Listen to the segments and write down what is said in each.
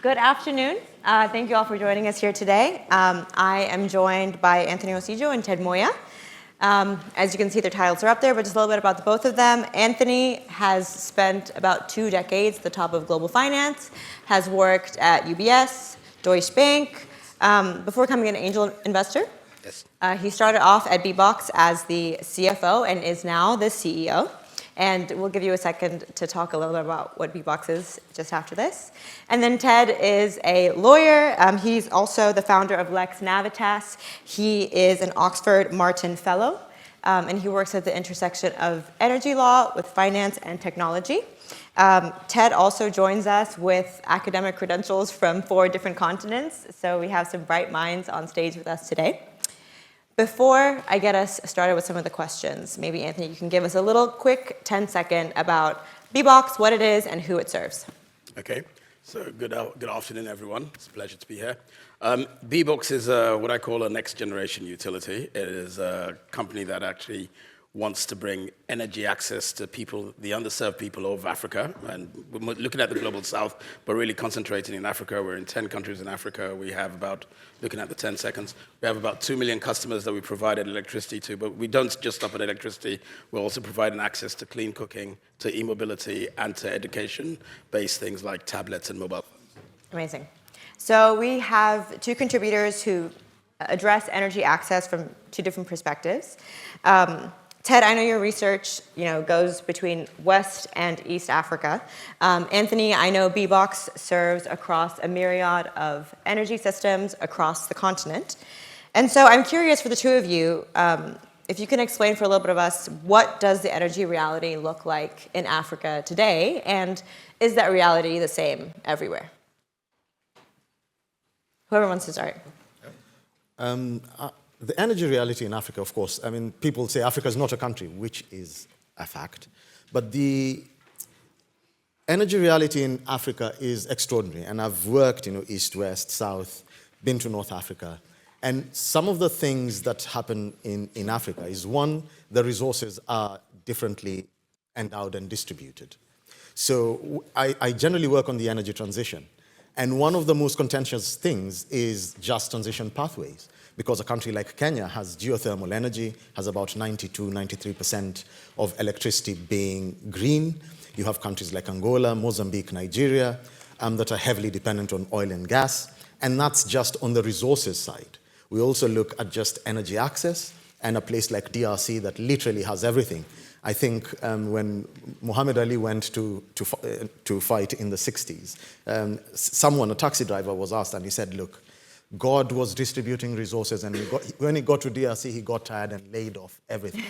Good afternoon. Thank you all for joining us here today. I am joined by Anthony Osijo and Ted Moya. As you can see, their titles are up there, but just a little bit about the both of them. Anthony has spent about 2 decades at the top of global finance, has worked at UBS, Deutsche Bank, before becoming an angel investor. Yes. He started off at Bbox as the CFO and is now the CEO. And we'll give you a second to talk a little bit about what Bbox is just after this. And then Ted is a lawyer. He's also the founder of Lex Navitas. He is an Oxford Martin Fellow, and he works at the intersection of energy law with finance and technology. Ted also joins us with academic credentials from 4 different continents, so we have some bright minds on stage with us today. Before I get us started with some of the questions, maybe Anthony, you can give us a little quick 10-second about Bbox, what it is, and who it serves. Okay. So good afternoon, everyone. It's a pleasure to be here. Bbox is what I call a next-generation utility. It is a company that actually wants to bring energy access to people, the underserved people of Africa. And we're looking at the global south, but really concentrating in Africa. We're in 10 countries in Africa. We have about, looking at the 10 seconds, we have about 2 million customers that we provided electricity to. But we don't just stop at electricity. We're also providing access to clean cooking, to e-mobility, and to education-based things like tablets and mobile phones. Amazing. So we have 2 contributors who address energy access from 2 different perspectives. Ted, I know your research, goes between West and East Africa. Anthony, I know Bbox serves across a myriad of energy systems across the continent. And so I'm curious for the 2 of you, if you can explain for a little bit of us, what does the energy reality look like in Africa today? And is that reality the same everywhere? Whoever wants to start. The energy reality in Africa, of course, people say Africa is not a country, which is a fact. But the energy reality in Africa is extraordinary. And I've worked, east, west, south, been to North Africa. And some of the things that happen in Africa is, one, the resources are differently endowed and distributed. So I generally work on the energy transition. And one of the most contentious things is just transition pathways. Because a country like Kenya has geothermal energy, has about 92, 93% of electricity being green. You have countries like Angola, Mozambique, Nigeria, that are heavily dependent on oil and gas. And that's just on the resources side. We also look at just energy access, and a place like DRC that literally has everything. I think when Muhammad Ali went to fight in the 60s, a taxi driver was asked, and he said, look, God was distributing resources, and when he got to DRC, he got tired and laid off everything.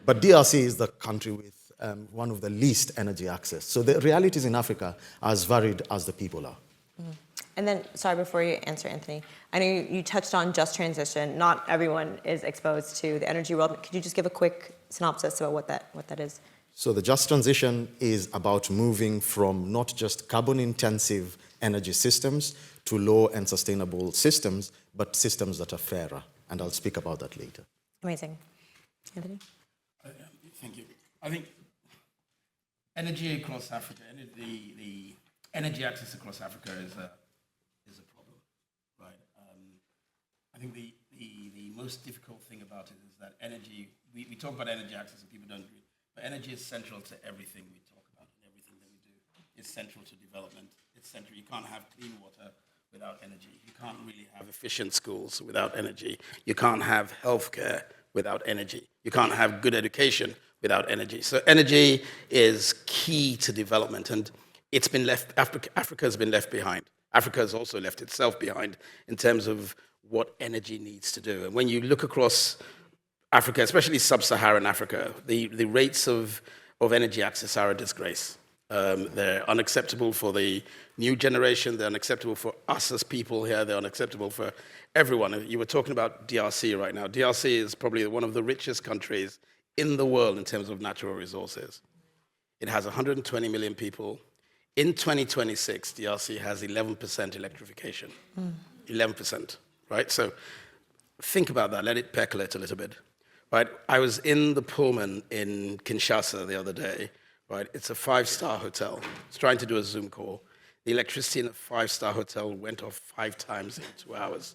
But DRC is the country with one of the least energy access. So the realities in Africa are as varied as the people are. Mm-hmm. And then, sorry, before you answer, Anthony, I know you touched on just transition. Not everyone is exposed to the energy world. Could you just give a quick synopsis about what that is? So the just transition is about moving from not just carbon-intensive energy systems to low and sustainable systems, but systems that are fairer. And I'll speak about that later. Amazing. Anthony? Thank you. I think energy across Africa, the energy access across Africa is a problem, right? I think the most difficult thing about it is that energy, we talk about energy access and people don't agree, but energy is central to everything we talk about and everything that we do. It's central to development. It's central. You can't have clean water without energy. You can't really have efficient schools without energy. You can't have healthcare without energy. You can't have good education without energy. So energy is key to development, and it's been left. Africa has been left behind. Africa has also left itself behind in terms of what energy needs to do. And when you look across Africa, especially sub-Saharan Africa, the rates of energy access are a disgrace. They're unacceptable for the new generation. They're unacceptable for us as people here. They're unacceptable for everyone. You were talking about DRC right now. DRC is probably one of the richest countries in the world in terms of natural resources. It has 120 million people. In 2026, DRC has 11% electrification. 11%, right? So think about that. Let it percolate a little bit, right? I was in the Pullman in Kinshasa the other day, right? It's a 5-star hotel. It's trying to do a Zoom call. the electricity in a five-star hotel went off 5 times in 2 hours.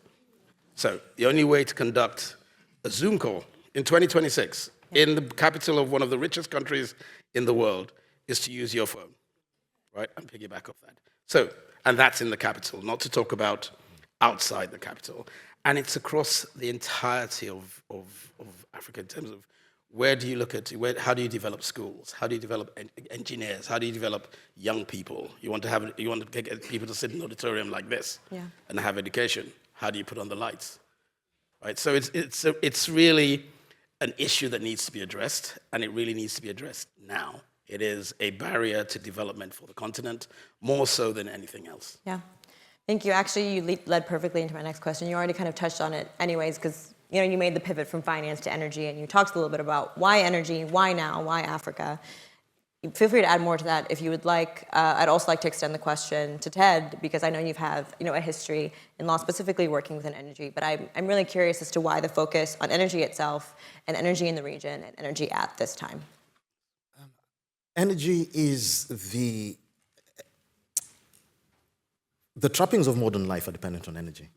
So the only way to conduct a Zoom call in 2026 in the capital of one of the richest countries in the world is to use your phone, right? And piggyback off that. So, and that's in the capital, not to talk about outside the capital. And it's across the entirety of Africa in terms of where do you look at, how do you develop schools? How do you develop engineers? How do you develop young people? You want to get people to sit in an auditorium like this and have education. How do you put on the lights? Right? So it's really an issue that needs to be addressed, and it really needs to be addressed now. It is a barrier to development for the continent, more so than anything else. Yeah. Thank you. Actually, you led perfectly into my next question. You already kind of touched on it anyways, because you made the pivot from finance to energy, and you talked a little bit about why energy, why now, why Africa. Feel free to add more to that if you would like. I'd also like to extend the question to Ted, because I know you have a history in law, specifically working within energy, but I'm really curious as to why the focus on energy itself and energy in the region and energy at this time. Energy is the trappings of modern life are dependent on energy.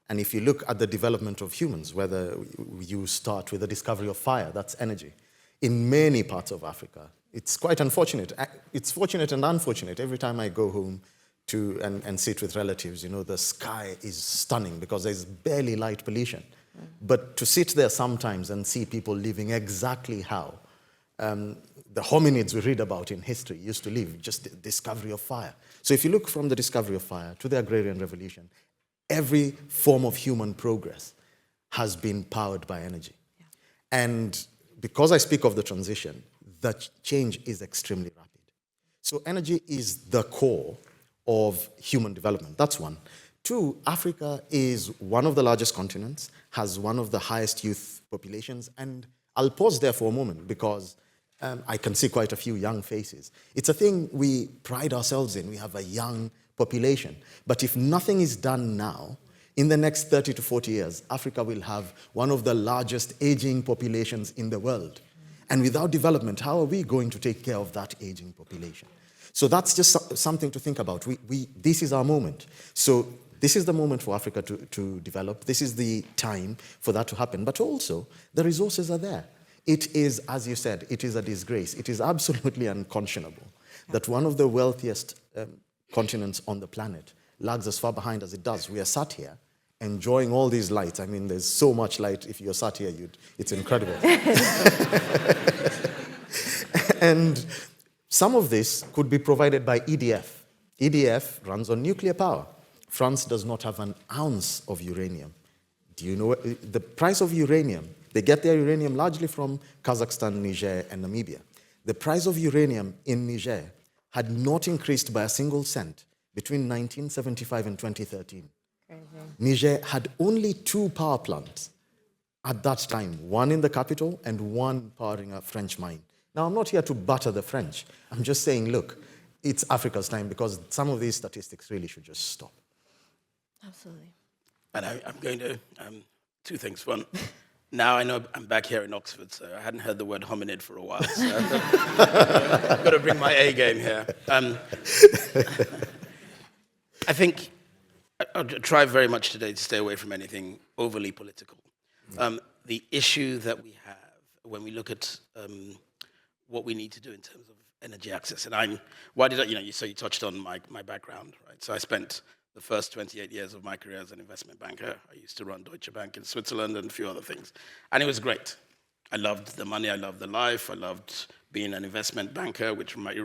And if you look at the development of humans, whether you start with the discovery of fire, that's energy. In many parts of Africa, it's quite unfortunate. It's fortunate and unfortunate. Every time I go home and sit with relatives, the sky is stunning because there's barely light pollution. But to sit there sometimes and see people living exactly how the hominids we read about in history used to live, just the discovery of fire. So if you look from the discovery of fire to the agrarian revolution, every form of human progress has been powered by energy. Yeah. And because I speak of the transition, that change is extremely rapid. So energy is the core of human development. That's one. Two, Africa is one of the largest continents, has one of the highest youth populations, and I'll pause there for a moment because I can see quite a few young faces. It's a thing we pride ourselves in. We have a young population. But if nothing is done now, in the next 30 to 40 years, Africa will have one of the largest aging populations in the world. And without development, how are we going to take care of that aging population? So that's just something to think about. This is our moment. So this is the moment for Africa to develop. This is the time for that to happen. But also, the resources are there. It is, as you said, it is a disgrace. It is absolutely unconscionable that one of the wealthiest continents on the planet lags as far behind as it does. We are sat here enjoying all these lights. I mean, there's so much light. If you're sat here, it's incredible. And some of this could be provided by EDF. EDF runs on nuclear power. France does not have an ounce of uranium. Do you know the price of uranium? They get their uranium largely from Kazakhstan, Niger, and Namibia. The price of uranium in Niger had not increased by a single cent between 1975 and 2013. Crazy. Niger had only 2 power plants at that time, one in the capital and one powering a French mine. Now, I'm not here to batter the French. I'm just saying, look, it's Africa's time because some of these statistics really should just stop. Absolutely. And I'm going to, 2 things. One, now I know I'm back here in Oxford, so I hadn't heard the word hominid for a while. So I've got to bring my A game here. I think I'll try very much today to stay away from anything overly political. The issue that we have when we look at what we need to do in terms of energy access, and you touched on my background, right? So I spent the first 28 years of my career as an investment banker. I used to run Deutsche Bank in Switzerland and a few other things. And it was great. I loved the money, I loved the life, I loved being an investment banker, which may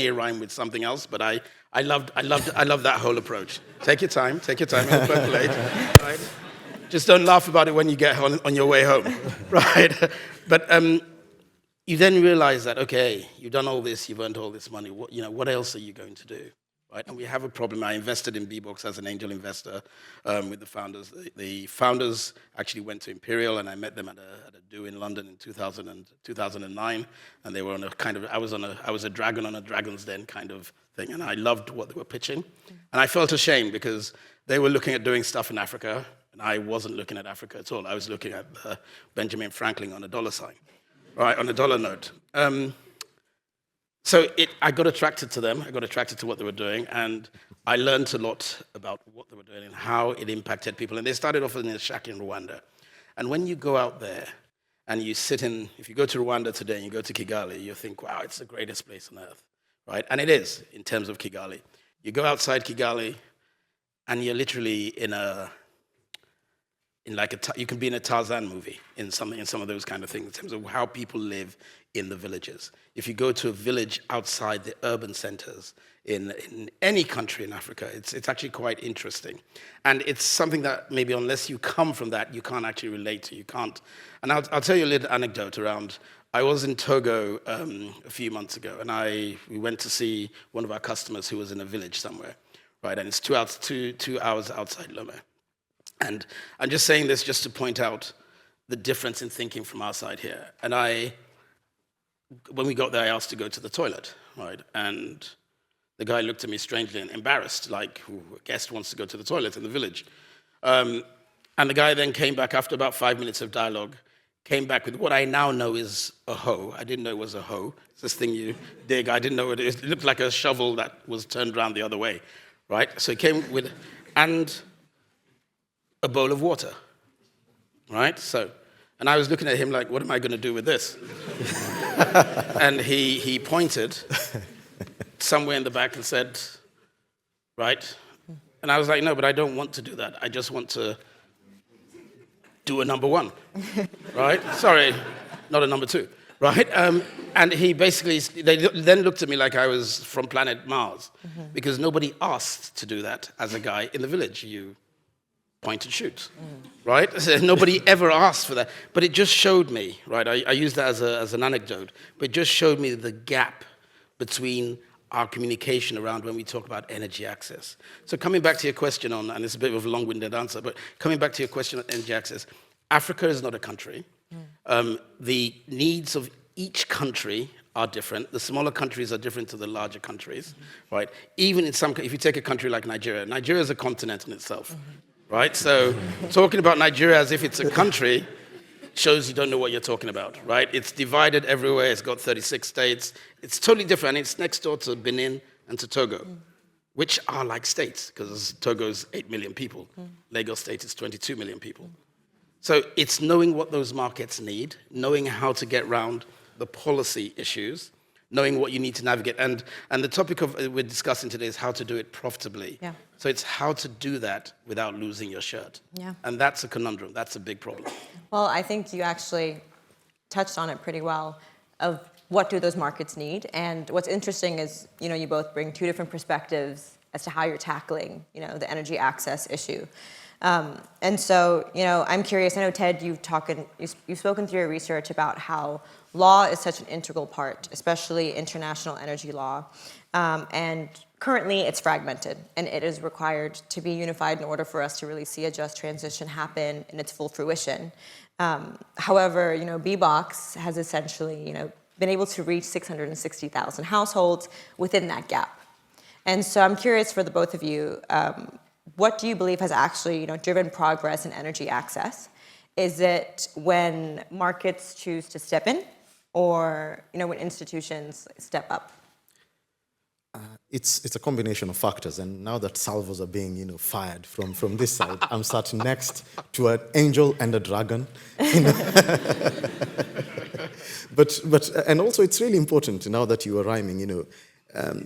rhyme with something else, but I loved that whole approach. Take your time, it'll percolate, right? Just don't laugh about it when you get on your way home, right? But you then realize that, okay, you've done all this, you've earned all this money, what else are you going to do? Right? And we have a problem. I invested in B-Box as an angel investor with the founders. The founders actually went to Imperial, and I met them at a do in London in 2009. And they were on a kind of, I was a dragon on a dragon's den kind of thing, and I loved what they were pitching. And I felt ashamed because they were looking at doing stuff in Africa, and I wasn't looking at Africa at all. I was looking at Benjamin Franklin on a dollar sign, right, on a dollar note. So I got attracted to them. I got attracted to what they were doing, and I learned a lot about what they were doing and how it impacted people. And they started off in a shack in Rwanda. And when you go out there and you sit in, if you go to Rwanda today and you go to Kigali, you think, wow, it's the greatest place on earth, right? And it is in terms of Kigali. You go outside Kigali, and you're literally you can be in a Tarzan movie in some of those kind of things in terms of how people live in the villages. If you go to a village outside the urban centers in any country in Africa, it's actually quite interesting. And it's something that maybe unless you come from that, you can't actually relate to. You can't. And I'll tell you a little anecdote around. I was in Togo a few months ago, and we went to see one of our customers who was in a village somewhere, right? And it's 2 hours outside Lome. And I'm just saying this just to point out the difference in thinking from our side here. And when we got there, I asked to go to the toilet, right? And the guy looked at me strangely and embarrassed, like a guest wants to go to the toilet in the village. And the guy then came back after about 5 minutes of dialogue, came back with what I now know is a hoe. I didn't know it was a hoe. It's this thing you dig. I didn't know it is. It looked like a shovel that was turned around the other way, right? So he came with, and a bowl of water, right? So, and I was looking at him like, what am I going to do with this? And he pointed somewhere in the back and said, right? And I was like, no, but I don't want to do that. I just want to do a number one, right? Sorry, not a number two, right? And he basically, they then looked at me like I was from planet Mars, because nobody asked to do that as a guy in the village. You point and shoot, right? So nobody ever asked for that. But it just showed me, right? I use that as an anecdote, but it just showed me the gap between our communication around when we talk about energy access. So coming back to your question on, and it's a bit of a long-winded answer, but coming back to your question on energy access, Africa is not a country. The needs of each country are different. The smaller countries are different to the larger countries, right? Even in some, if you take a country like Nigeria, Nigeria is a continent in itself, right? So talking about Nigeria as if it's a country shows you don't know what you're talking about, right? It's divided everywhere. It's got 36 states. It's totally different. And it's next door to Benin and to Togo, which are like states, because Togo's 8 million people. Lagos State is 22 million people. So it's knowing what those markets need, knowing how to get around the policy issues, knowing what you need to navigate. And the topic we're discussing today is how to do it profitably. Yeah. So it's how to do that without losing your shirt. Yeah. And that's a conundrum. That's a big problem. Well, I think you actually touched on it pretty well of what do those markets need. And what's interesting is, you both bring two different perspectives as to how you're tackling, the energy access issue. And so, I'm curious, I know, Ted, you've spoken through your research about how law is such an integral part, especially international energy law. And currently it's fragmented, and it is required to be unified in order for us to really see a just transition happen in its full fruition. However, BBOX has essentially, been able to reach 660,000 households within that gap. And so I'm curious for the both of you, what do you believe has actually, driven progress in energy access? Is it when markets choose to step in, or when institutions step up? It's a combination of factors, and now that salvos are being fired from this side, I'm sat next to an angel and a dragon. But and also it's really important now that you are rhyming,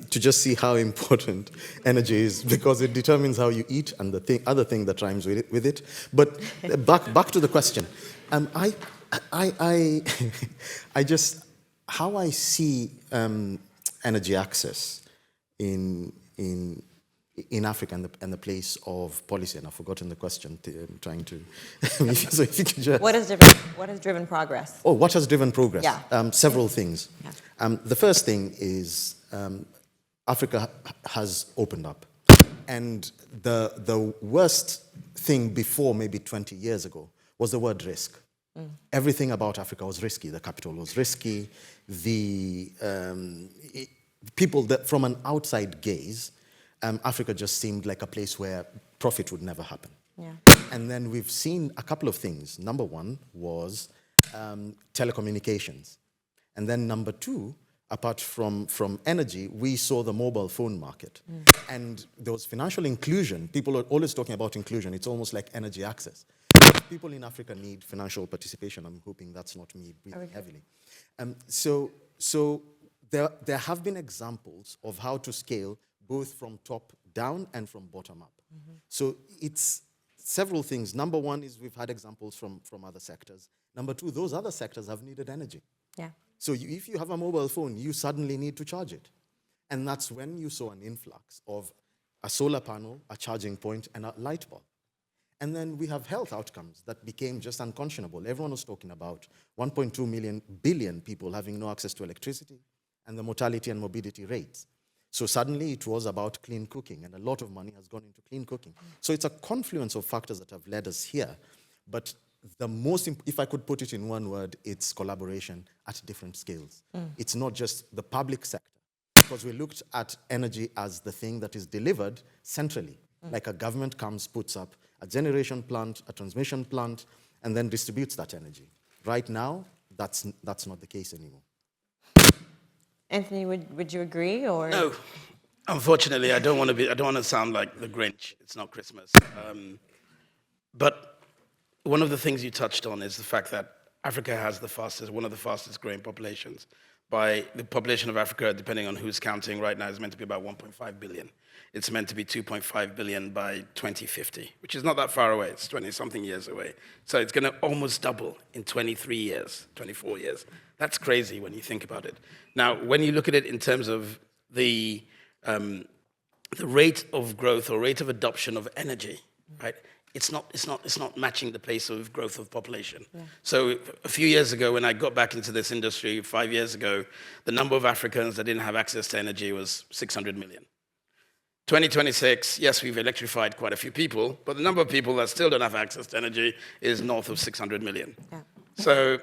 to just see how important energy is, because it determines how you eat and the other thing that rhymes with it. But back to the question, I just how I see energy access in Africa and the place of policy, and I've forgotten the question. I'm trying to. So if you could just, what has driven progress? Oh, what has driven progress? Yeah. Several things. Yeah. The first thing is Africa has opened up, and the worst thing before maybe 20 years ago was the word risk. Everything about Africa was risky. The capital was risky. People that from an outside gaze, Africa just seemed like a place where profit would never happen. Yeah. And then we've seen a couple of things. Number one was telecommunications. And then number two, apart from energy, we saw the mobile phone market. And there was financial inclusion. People are always talking about inclusion. It's almost like energy access. People in Africa need financial participation. I'm hoping that's not me breathing heavily. So there have been examples of how to scale both from top down and from bottom up. So it's several things. Number one is we've had examples from other sectors. Number two, those other sectors have needed energy. Yeah. So if you have a mobile phone, you suddenly need to charge it. And that's when you saw an influx of a solar panel, a charging point, and a light bulb. And then we have health outcomes that became just unconscionable. Everyone was talking about 1.2 billion people having no access to electricity and the mortality and morbidity rates. So suddenly it was about clean cooking, and a lot of money has gone into clean cooking. So it's a confluence of factors that have led us here. But the most, if I could put it in one word, it's collaboration at different scales. It's not just the public sector, because we looked at energy as the thing that is delivered centrally. Like a government comes, puts up a generation plant, a transmission plant, and then distributes that energy. Right now, that's not the case anymore. Anthony, would you agree, or? No, unfortunately, I don't want to sound like the Grinch. It's not Christmas. But one of the things you touched on is the fact that Africa has one of the fastest growing populations. By the population of Africa, depending on who's counting right now, is meant to be about 1.5 billion. It's meant to be 2.5 billion by 2050, which is not that far away. It's 20-something years away. So it's going to almost double in 23 years, 24 years. That's crazy when you think about it. Now, when you look at it in terms of the rate of growth or rate of adoption of energy, right? It's not matching the pace of growth of population. Yeah. So a few years ago, when I got back into this industry 5 years ago, the number of Africans that didn't have access to energy was 600 million. 2026, yes, we've electrified quite a few people, but the number of people that still don't have access to energy is north of 600 million. Yeah. So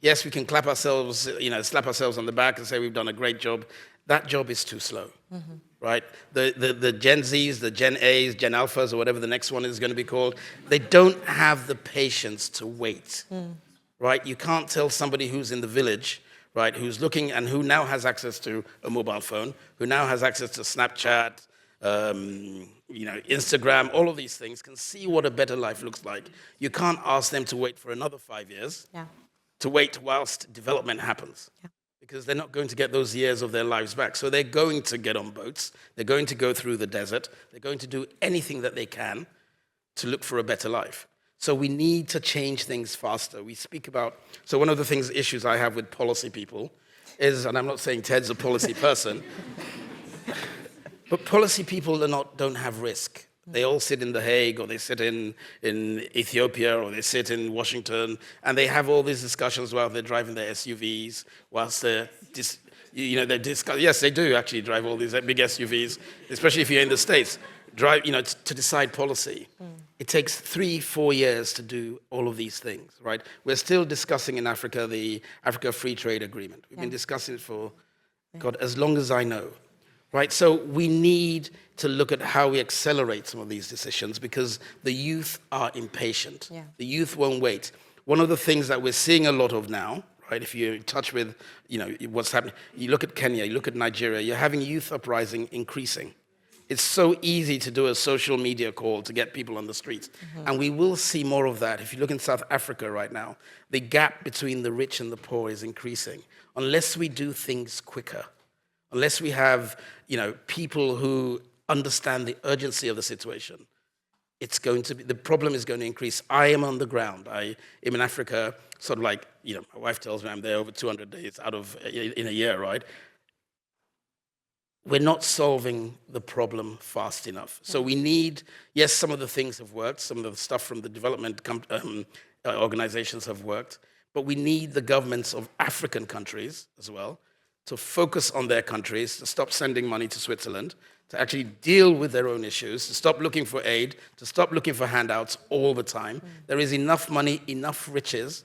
yes, we can slap ourselves on the back and say we've done a great job. That job is too slow. Right? The Gen Zs, the Gen As, Gen Alphas, or whatever the next one is going to be called, they don't have the patience to wait. Right? You can't tell somebody who's in the village, right, who's looking and who now has access to a mobile phone, who now has access to Snapchat, Instagram, all of these things, can see what a better life looks like. You can't ask them to wait for another 5 years, to wait whilst development happens. Yeah. Because they're not going to get those years of their lives back. So they're going to get on boats, they're going to go through the desert, they're going to do anything that they can to look for a better life. So we need to change things faster. We speak about, so one of the issues I have with policy people is, and I'm not saying Ted's a policy person, but policy people don't have risk. They all sit in The Hague, or they sit in Ethiopia, or they sit in Washington, and they have all these discussions while they're driving their SUVs, whilst they're yes, they do actually drive all these big SUVs, especially if you're in the States, to decide policy. It takes 3-4 years to do all of these things, right? We're still discussing in Africa the Africa Free Trade Agreement. We've been discussing it for, God, as long as I know. Right, so we need to look at how we accelerate some of these decisions, because the youth are impatient. Yeah. The youth won't wait. One of the things that we're seeing a lot of now, right, if you're in touch with, what's happening, you look at Kenya, you look at Nigeria, you're having youth uprising increasing. It's so easy to do a social media call to get people on the streets. And we will see more of that. If you look in South Africa right now, the gap between the rich and the poor is increasing. Unless we do things quicker, unless we have, people who understand the urgency of the situation, the problem is going to increase. I am on the ground. I am in Africa, sort of like, my wife tells me I'm there over 200 days in a year, right? We're not solving the problem fast enough. So we need, yes, some of the things have worked, some of the stuff from the development organizations have worked, but we need the governments of African countries as well to focus on their countries, to stop sending money to Switzerland, to actually deal with their own issues, to stop looking for aid, to stop looking for handouts all the time. There is enough money, enough riches.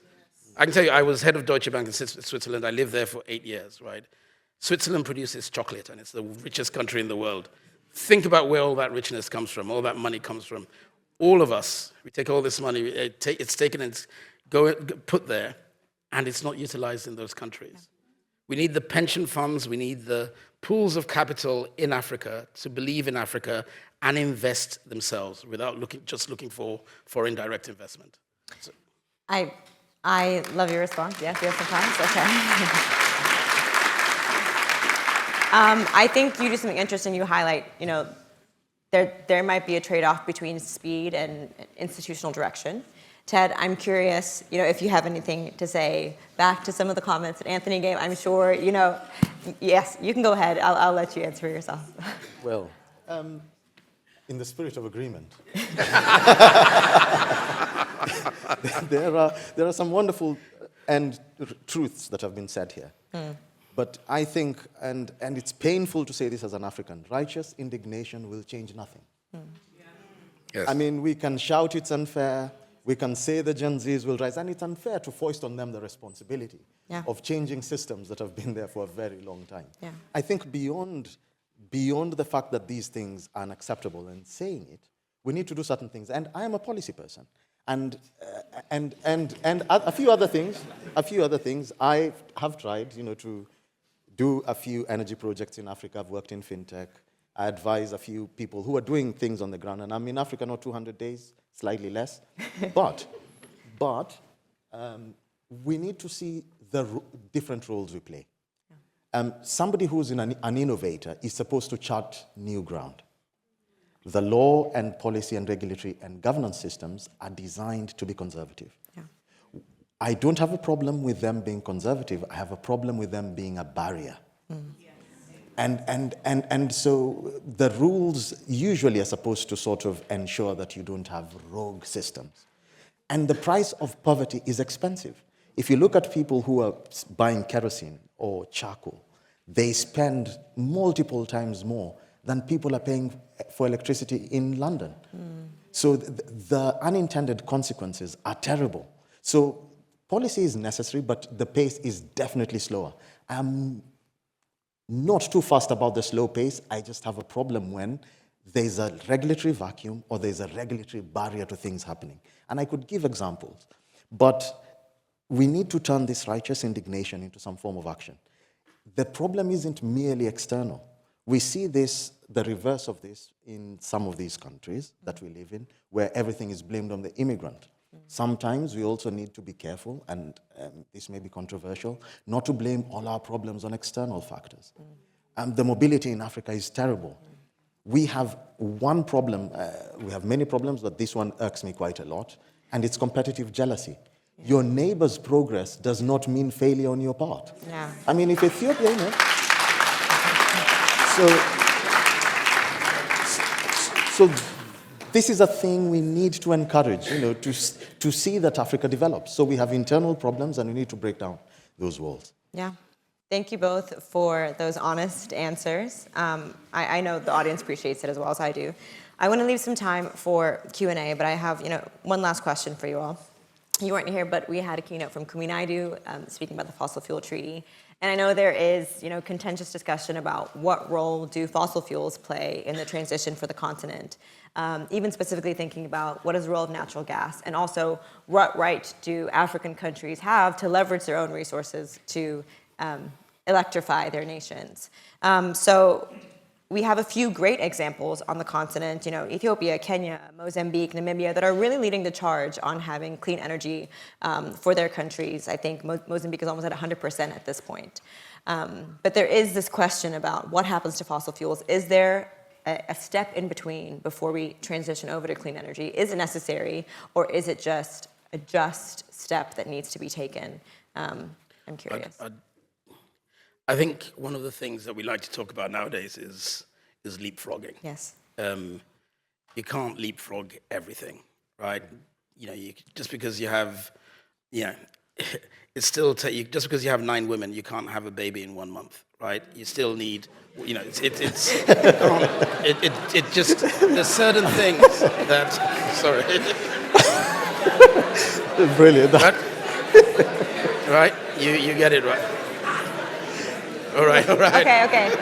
I can tell you, I was head of Deutsche Bank in Switzerland. I lived there for 8 years, right? Switzerland produces chocolate, and it's the richest country in the world. Think about where all that richness comes from, all that money comes from. All of us, we take all this money, it's taken and put there, and it's not utilized in those countries. We need the pension funds, we need the pools of capital in Africa to believe in Africa and invest themselves without just looking for foreign direct investment. So, I love your response. Yes, you have some time? Okay. I think you do something interesting. You highlight, there might be a trade-off between speed and institutional direction. Ted, I'm curious, if you have anything to say back to some of the comments that Anthony gave. I'm sure, yes, you can go ahead. I'll let you answer yourself. Well, in the spirit of agreement, there are some wonderful truths that have been said here. But I think, and it's painful to say this as an African, righteous indignation will change nothing. yes. I mean, we can shout it's unfair, we can say the Gen Zs will rise, and it's unfair to foist on them the responsibility of changing systems that have been there for a very long time. Yeah. I think beyond the fact that these things are unacceptable and saying it, we need to do certain things. And I am a policy person. And a few other things. I have tried, to do a few energy projects in Africa. I've worked in fintech. I advise a few people who are doing things on the ground. And I'm in Africa not 200 days, slightly less. But we need to see the different roles we play. Somebody who's an innovator is supposed to chart new ground. The law and policy and regulatory and governance systems are designed to be conservative. Yeah. I don't have a problem with them being conservative. I have a problem with them being a barrier. And so the rules usually are supposed to sort of ensure that you don't have rogue systems. And the price of poverty is expensive. If you look at people who are buying kerosene or charcoal, they spend multiple times more than people are paying for electricity in London. So the unintended consequences are terrible. So policy is necessary, but the pace is definitely slower. I'm not too fast about the slow pace. I just have a problem when there's a regulatory vacuum or there's a regulatory barrier to things happening. And I could give examples, but we need to turn this righteous indignation into some form of action. The problem isn't merely external. We see this, the reverse of this, in some of these countries that we live in, where everything is blamed on the immigrant. Sometimes we also need to be careful, and this may be controversial, not to blame all our problems on external factors. The mobility in Africa is terrible. We have one problem, we have many problems, but this one irks me quite a lot, and it's competitive jealousy. Your neighbor's progress does not mean failure on your part. Yeah. I mean, if Ethiopia, So this is a thing we need to encourage, to see that Africa develops. So we have internal problems and we need to break down those walls. Yeah. Thank you both for those honest answers. I know the audience appreciates it as well as I do. I want to leave some time for Q&A, but I have, one last question for you all. You weren't here, but we had a keynote from Kumi Naidoo speaking about the fossil fuel treaty. And I know there is, contentious discussion about what role do fossil fuels play in the transition for the continent, even specifically thinking about what is the role of natural gas, and also what right do African countries have to leverage their own resources to electrify their nations. So we have a few great examples on the continent, Ethiopia, Kenya, Mozambique, Namibia, that are really leading the charge on having clean energy for their countries. I think Mozambique is almost at 100% at this point. But there is this question about what happens to fossil fuels. Is there a step in between before we transition over to clean energy? Is it necessary, or is it just a step that needs to be taken? I'm curious. I think one of the things that we like to talk about nowadays is leapfrogging. Yes. You can't leapfrog everything, right? Just because you have, it's still just because you have 9 women, you can't have a baby in 1 month, right? You still need, it just there's certain things that. Sorry. Brilliant. Right? You get it right. All right. Okay.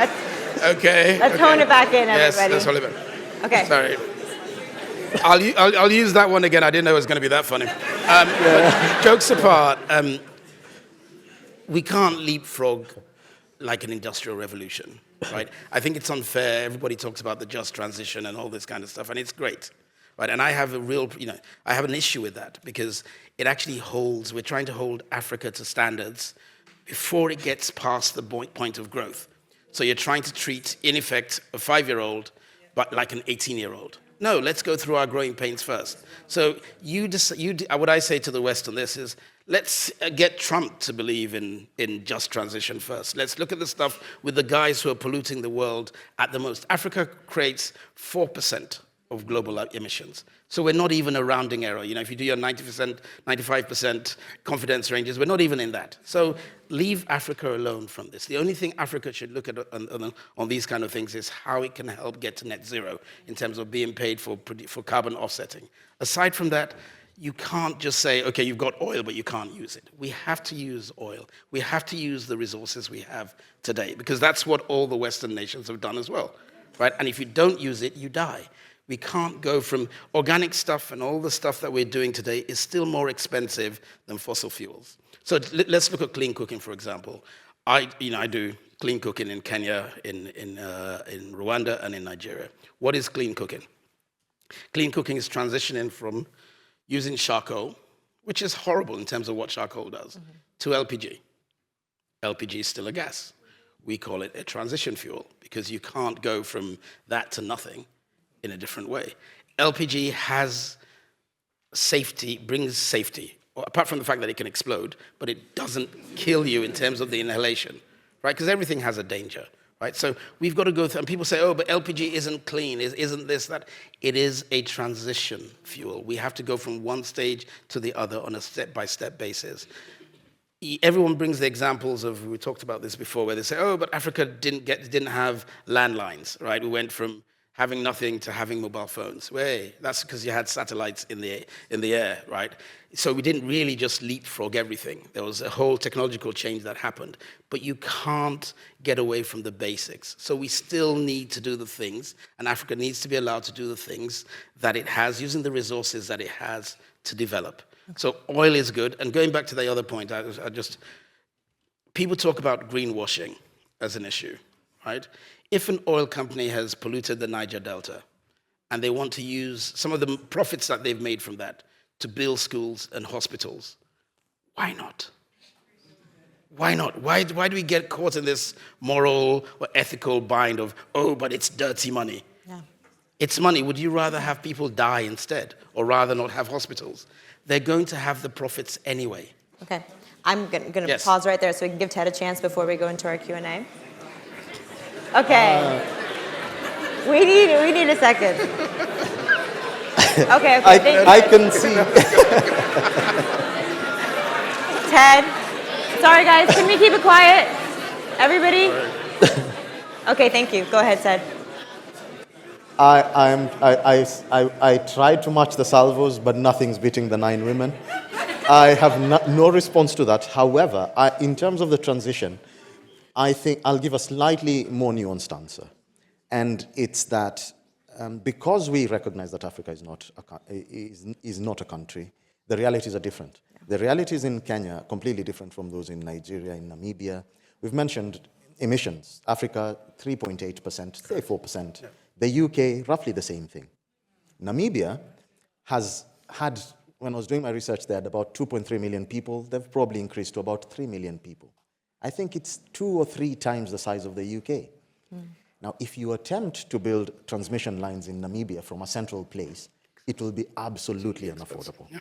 Let's hone it back in, everybody. Yes, that's all about. Okay. Sorry. I'll use that one again. I didn't know it was going to be that funny. But jokes apart, we can't leapfrog like an industrial revolution, right? I think it's unfair. Everybody talks about the just transition and all this kind of stuff, and it's great, right? And I have I have an issue with that because it actually we're trying to hold Africa to standards before it gets past the point of growth. So you're trying to treat, in effect, a 5-year-old, but like an 18-year-old. No, let's go through our growing pains first. So what I say to the West on this is, let's get Trump to believe in just transition first. Let's look at the stuff with the guys who are polluting the world at the most. Africa creates 4% of global emissions. So we're not even a rounding error. If you do your 90%, 95% confidence ranges, we're not even in that. So leave Africa alone from this. The only thing Africa should look at on these kind of things is how it can help get to net zero in terms of being paid for carbon offsetting. Aside from that, you can't just say, okay, you've got oil, but you can't use it. We have to use oil. We have to use the resources we have today, because that's what all the Western nations have done as well, right? And if you don't use it, you die. We can't go from organic stuff, and all the stuff that we're doing today is still more expensive than fossil fuels. So let's look at clean cooking, for example. I do clean cooking in Kenya, in Rwanda, and in Nigeria. What is clean cooking? Clean cooking is transitioning from using charcoal, which is horrible in terms of what charcoal does, to LPG. LPG is still a gas. We call it a transition fuel because you can't go from that to nothing in a different way. LPG has safety, brings safety, apart from the fact that it can explode, but it doesn't kill you in terms of the inhalation, right? Because everything has a danger, right? So we've got to go through, and people say, oh, but LPG isn't clean, isn't this, that. It is a transition fuel. We have to go from one stage to the other on a step-by-step basis. Everyone brings the examples of, we talked about this before, where they say, oh, but Africa didn't have landlines, right? We went from having nothing to having mobile phones. That's because you had satellites in the air, right? So we didn't really just leapfrog everything. There was a whole technological change that happened. But you can't get away from the basics. So we still need to do the things, and Africa needs to be allowed to do the things that it has, using the resources that it has to develop. So oil is good. And going back to the other point, people talk about greenwashing as an issue, right? If an oil company has polluted the Niger Delta and they want to use some of the profits that they've made from that to build schools and hospitals, why not? Why not? Why do we get caught in this moral or ethical bind of, oh, but it's dirty money? Yeah. It's money. Would you rather have people die instead or rather not have hospitals? They're going to have the profits anyway. Okay. I'm going to pause right there so we can give Ted a chance before we go into our Q&A. Okay. We need a second. Okay. I can see. Ted. Sorry, guys. Can we keep it quiet? Everybody? Okay, thank you. Go ahead, Ted. I tried to match the salvos, but nothing's beating the 9 women. I have no response to that. However, in terms of the transition, I think I'll give a slightly more nuanced answer. And it's that because we recognize that Africa is not a country, the realities are different. The realities in Kenya are completely different from those in Nigeria, in Namibia. We've mentioned emissions. Africa, 3.8%, say 4%. Yeah. The UK, roughly the same thing. Namibia has had, when I was doing my research, they had about 2.3 million people. They've probably increased to about 3 million people. I think it's 2 or 3 times the size of the UK. Now, if you attempt to build transmission lines in Namibia from a central place, it will be absolutely unaffordable. Yeah.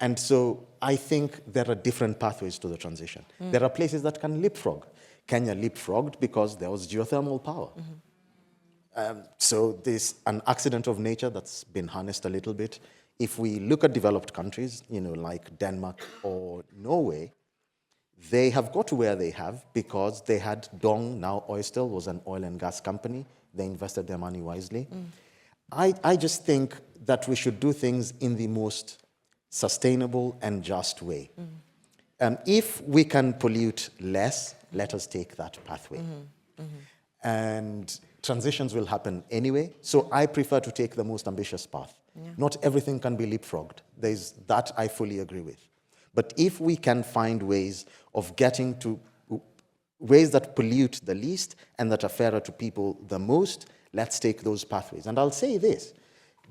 And so I think there are different pathways to the transition. There are places that can leapfrog. Kenya leapfrogged because there was geothermal power. So there's an accident of nature that's been harnessed a little bit. If we look at developed countries, like Denmark or Norway, they have got to where they have because they had Dong, now Oystel, was an oil and gas company. They invested their money wisely. I just think that we should do things in the most sustainable and just way. If we can pollute less, let us take that pathway. And transitions will happen anyway, so I prefer to take the most ambitious path. Not everything can be leapfrogged. That I fully agree with. But if we can find ways of getting to ways that pollute the least and that are fairer to people the most, let's take those pathways. And I'll say this,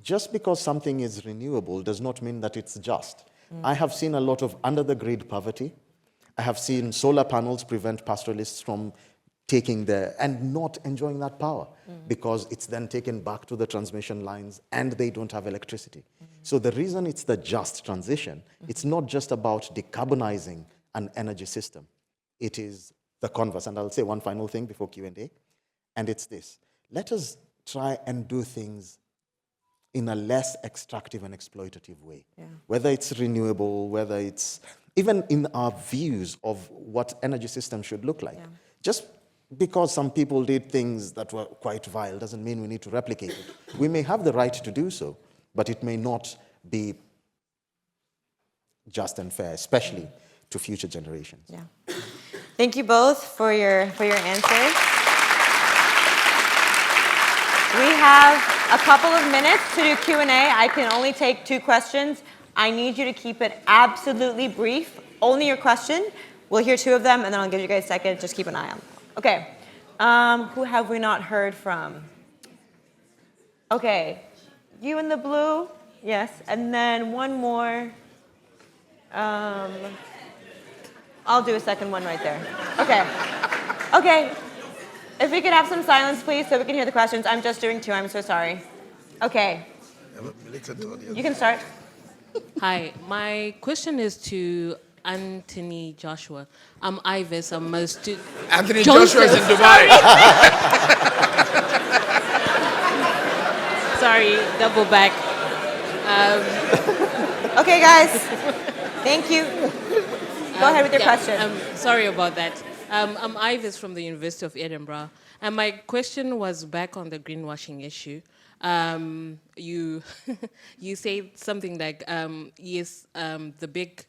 just because something is renewable does not mean that it's just. I have seen a lot of under-the-grid poverty. I have seen solar panels prevent pastoralists from taking and not enjoying that power because it's then taken back to the transmission lines and they don't have electricity. So the reason it's the just transition, it's not just about decarbonizing an energy system. It is the converse. And I'll say one final thing before Q&A, and it's this. Let us try and do things in a less extractive and exploitative way. Yeah. Whether it's renewable, whether it's even in our views of what energy systems should look like. Yeah. Just because some people did things that were quite vile doesn't mean we need to replicate it. We may have the right to do so, but it may not be just and fair, especially to future generations. Yeah. Thank you both for your answers. We have a couple of minutes to do Q&A. I can only take 2 questions. I need you to keep it absolutely brief. Only your question. We'll hear 2 of them, and then I'll give you guys a second. Just keep an eye on them. Okay. Who have we not heard from? Okay. You in the blue? Yes. And then one more. I'll do a second one right there. Okay. Okay. If we could have some silence, please, so we can hear the questions. I'm just doing 2. I'm so sorry. Okay. You can start. Hi. My question is to Anthony Joshua. I'm Ivis. I'm a student. Anthony Joshua is in Dubai. Sorry, double back. Okay, guys. Thank you. Go ahead with your question. Sorry about that. I'm Ivis from the University of Edinburgh. And my question was back on the greenwashing issue. You you said something like, yes, the big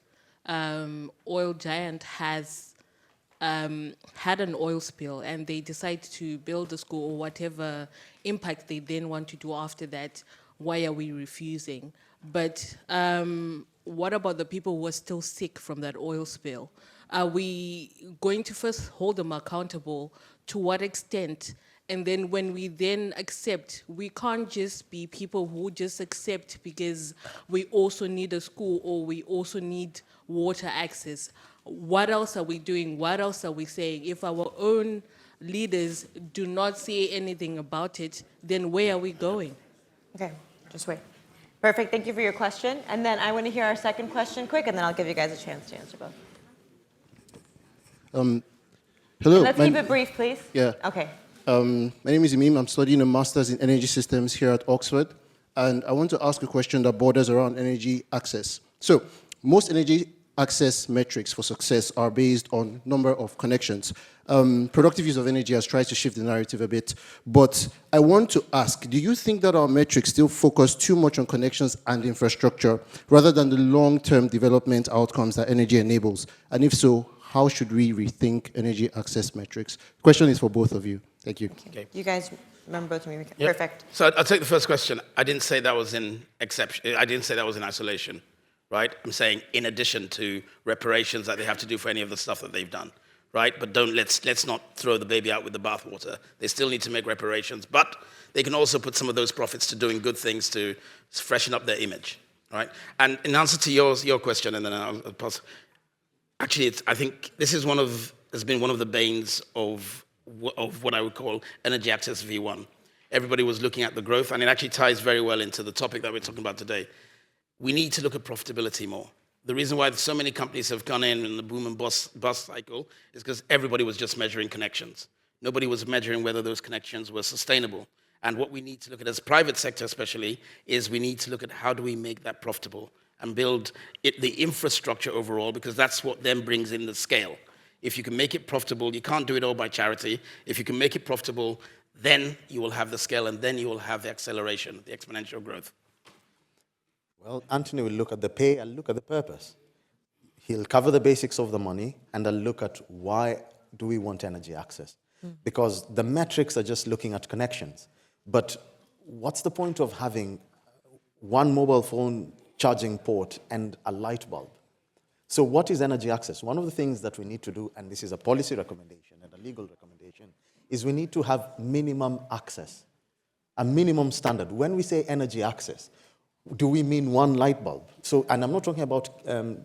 oil giant has had an oil spill and they decide to build a school or whatever impact they then want to do after that. Why are we refusing? But what about the people who are still sick from that oil spill? Are we going to first hold them accountable? To what extent? And then when we then accept, we can't just be people who just accept because we also need a school or we also need water access. What else are we doing? What else are we saying? If our own leaders do not say anything about it, then where are we going? Okay, just wait. Perfect, thank you for your question. And then I want to hear our second question quick, and then I'll give you guys a chance to answer both. Hello. Let's keep it brief, please. Yeah. Okay. My name is Imim. I'm studying a master's in energy systems here at Oxford. And I want to ask a question that borders around energy access. So most energy access metrics for success are based on number of connections. Productive use of energy has tried to shift the narrative a bit. But I want to ask, do you think that our metrics still focus too much on connections and infrastructure rather than the long-term development outcomes that energy enables? And if so, how should we rethink energy access metrics? The question is for both of you. Thank you. Okay. You guys remember both of me? Yep. Perfect. So I'll take the first question. I didn't say that was in exception. I didn't say that was in isolation, right? I'm saying in addition to reparations that they have to do for any of the stuff that they've done, right? But let's not throw the baby out with the bathwater. They still need to make reparations, but they can also put some of those profits to doing good things to freshen up their image, right? And in answer to your question, and then I'll pass. Actually, I think this is has been one of the banes of what I would call energy access V1. Everybody was looking at the growth, and it actually ties very well into the topic that we're talking about today. We need to look at profitability more. The reason why so many companies have gone in the boom and bust cycle is because everybody was just measuring connections. Nobody was measuring whether those connections were sustainable. And what we need to look at as private sector especially is we need to look at how do we make that profitable and build the infrastructure overall, because that's what then brings in the scale. If you can make it profitable, you can't do it all by charity. If you can make it profitable, then you will have the scale, and then you will have the acceleration, the exponential growth. Well, Anthony will look at the pay, I'll look at the purpose. He'll cover the basics of the money, and I'll look at why do we want energy access. Because the metrics are just looking at connections. But what's the point of having one mobile phone charging port and a light bulb? So what is energy access? One of the things that we need to do, and this is a policy recommendation and a legal recommendation, is we need to have minimum access, a minimum standard. When we say energy access, do we mean one light bulb? So, and I'm not talking about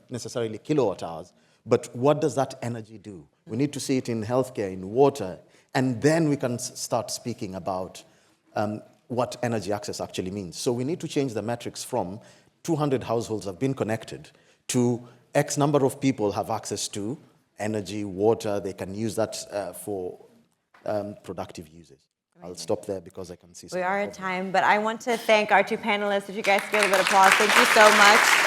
necessarily kilowatt hours, but what does that energy do? We need to see it in healthcare, in water, and then we can start speaking about what energy access actually means. So we need to change the metrics from 200 households have been connected to X number of people have access to energy, water. They can use that for productive uses. I'll stop there because I can see. We are at time, but I want to thank our two panelists. If you guys give a bit of applause, thank you so much.